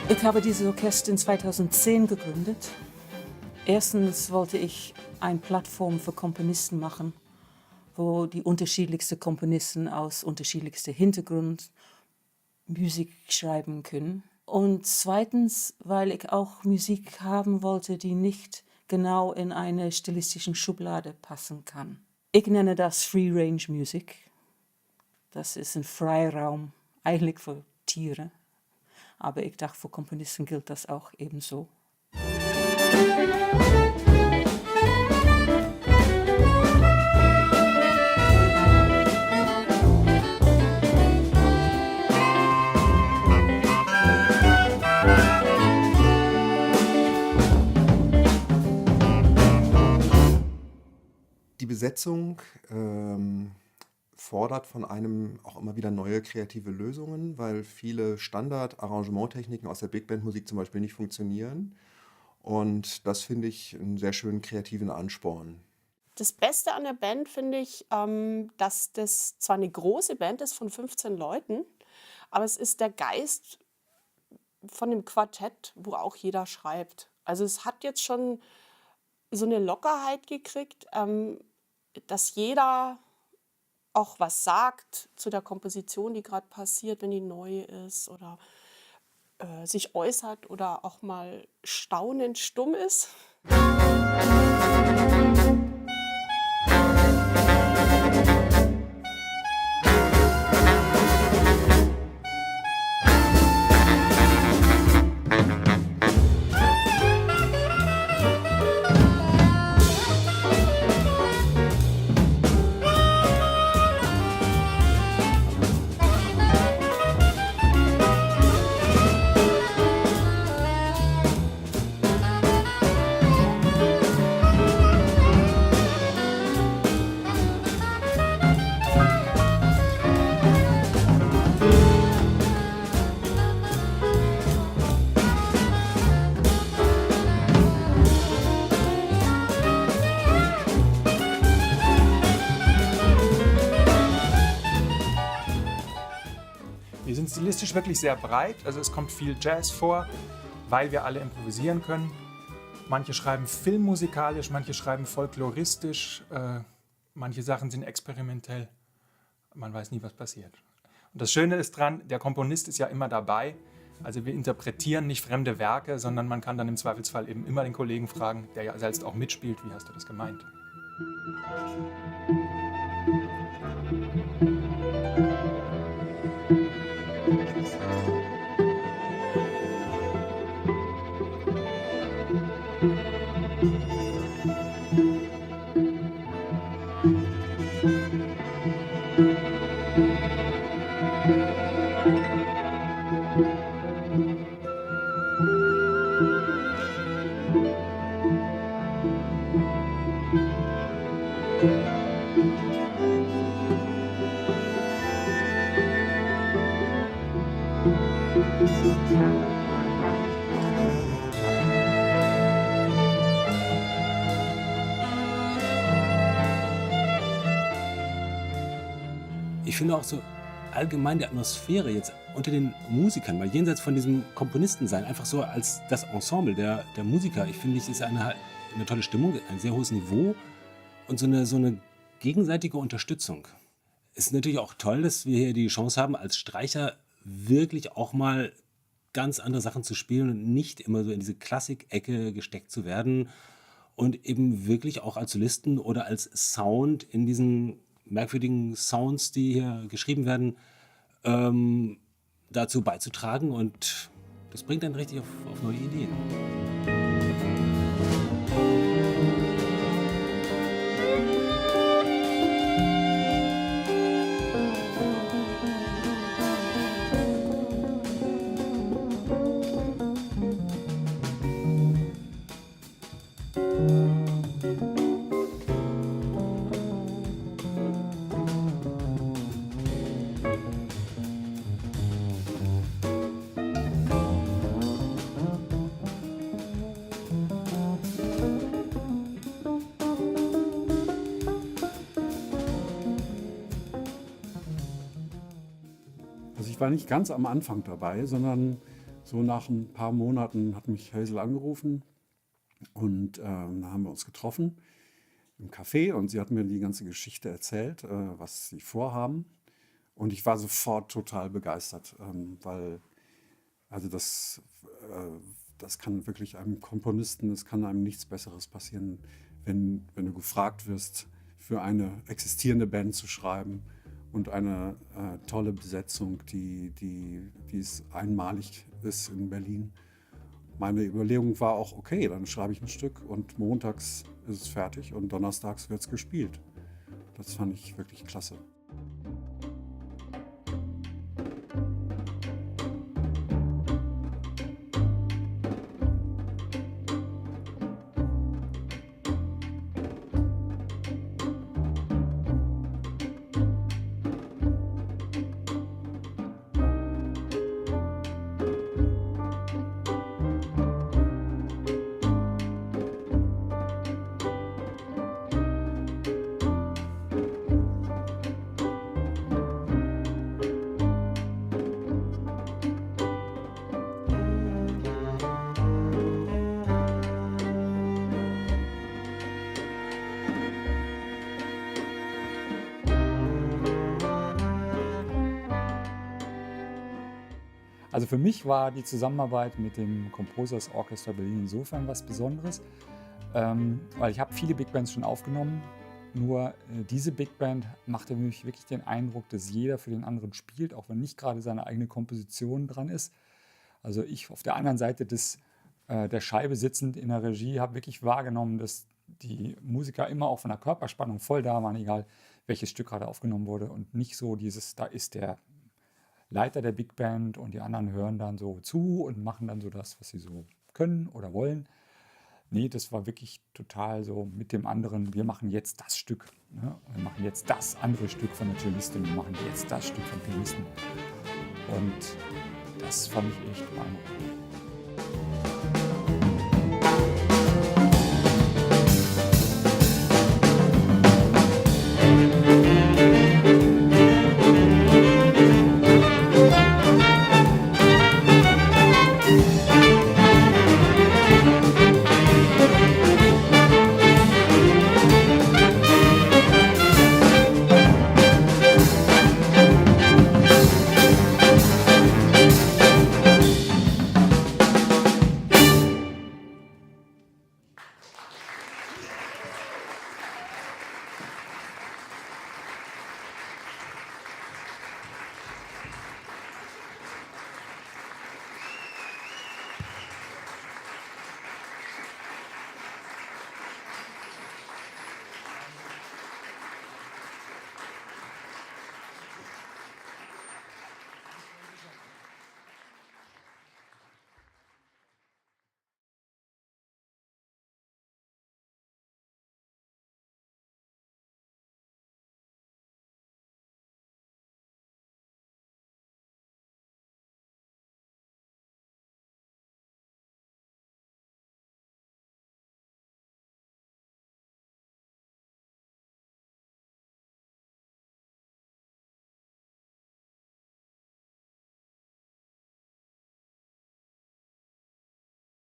Ich habe dieses Orchester in 2010 gegründet. Erstens wollte ich eine Plattform für Komponisten machen, wo die unterschiedlichsten Komponisten aus unterschiedlichsten Hintergründen Musik schreiben können. Und zweitens, weil ich auch Musik haben wollte, die nicht genau in eine stilistische Schublade passen kann. Ich nenne das Free-Range-Musik. Das ist ein Freiraum, eigentlich für Tiere. Aber ich dachte, für Komponisten gilt das auch ebenso. Die Besetzung fordert von einem auch immer wieder neue kreative Lösungen, weil viele Standard-Arrangementtechniken aus der Big Band-Musik zum Beispiel nicht funktionieren. Und das finde ich einen sehr schönen kreativen Ansporn. Das Beste an der Band finde ich, dass das zwar eine große Band ist von 15 Leuten, aber es ist der Geist von dem Quartett, wo auch jeder schreibt. Also es hat jetzt schon so eine Lockerheit gekriegt, dass jeder auch was sagt zu der Komposition, die gerade passiert, wenn die neu ist oder sich äußert oder auch mal staunend stumm ist. Wir sind stilistisch wirklich sehr breit, also es kommt viel Jazz vor, weil wir alle improvisieren können. Manche schreiben filmmusikalisch, manche schreiben folkloristisch, manche Sachen sind experimentell. Man weiß nie, was passiert. Und das Schöne ist dran, der Komponist ist ja immer dabei. Also wir interpretieren nicht fremde Werke, sondern man kann dann im Zweifelsfall eben immer den Kollegen fragen, der ja selbst auch mitspielt, wie hast du das gemeint? Ich finde auch so allgemein die Atmosphäre jetzt unter den Musikern, mal jenseits von diesem Komponistensein, einfach so als das Ensemble der Musiker, ich finde, es ist eine tolle Stimmung, ein sehr hohes Niveau und so eine gegenseitige Unterstützung. Es ist natürlich auch toll, dass wir hier die Chance haben, als Streicher wirklich auch mal ganz andere Sachen zu spielen und nicht immer so in diese Klassik-Ecke gesteckt zu werden und eben wirklich auch als Solisten oder als Sound in diesen merkwürdigen Sounds, die hier geschrieben werden, dazu beizutragen, und das bringt dann richtig auf neue Ideen. Ich war nicht ganz am Anfang dabei, sondern So nach ein paar Monaten hat mich Hazel angerufen und da haben wir uns getroffen im Café und sie hat mir die ganze Geschichte erzählt, was sie vorhaben. Und ich war sofort total begeistert, weil also das kann wirklich einem Komponisten, es kann einem nichts Besseres passieren, wenn du gefragt wirst, für eine existierende Band zu schreiben und eine tolle Besetzung, die es einmalig ist in Berlin. Meine Überlegung war auch, okay, dann schreibe ich ein Stück und montags ist es fertig und donnerstags wird es gespielt. Das fand ich wirklich klasse. Also für mich war die Zusammenarbeit mit dem Composers Orchestra Berlin insofern was Besonderes, weil ich habe viele Big Bands schon aufgenommen, nur diese Big Band machte für mich wirklich den Eindruck, dass jeder für den anderen spielt, auch wenn nicht gerade seine eigene Komposition dran ist. Also ich auf der anderen Seite der Scheibe sitzend in der Regie habe wirklich wahrgenommen, dass die Musiker immer auch von der Körperspannung voll da waren, egal welches Stück gerade aufgenommen wurde und nicht so dieses, da ist der Leiter der Big Band und die anderen hören dann so zu und machen dann so das, was sie so können oder wollen. Nee, das war wirklich total so mit dem anderen, wir machen jetzt das Stück. Ne? Wir machen jetzt das andere Stück von der Cellistin, wir machen jetzt das Stück vom Pianisten. Und das fand ich echt beeindruckend.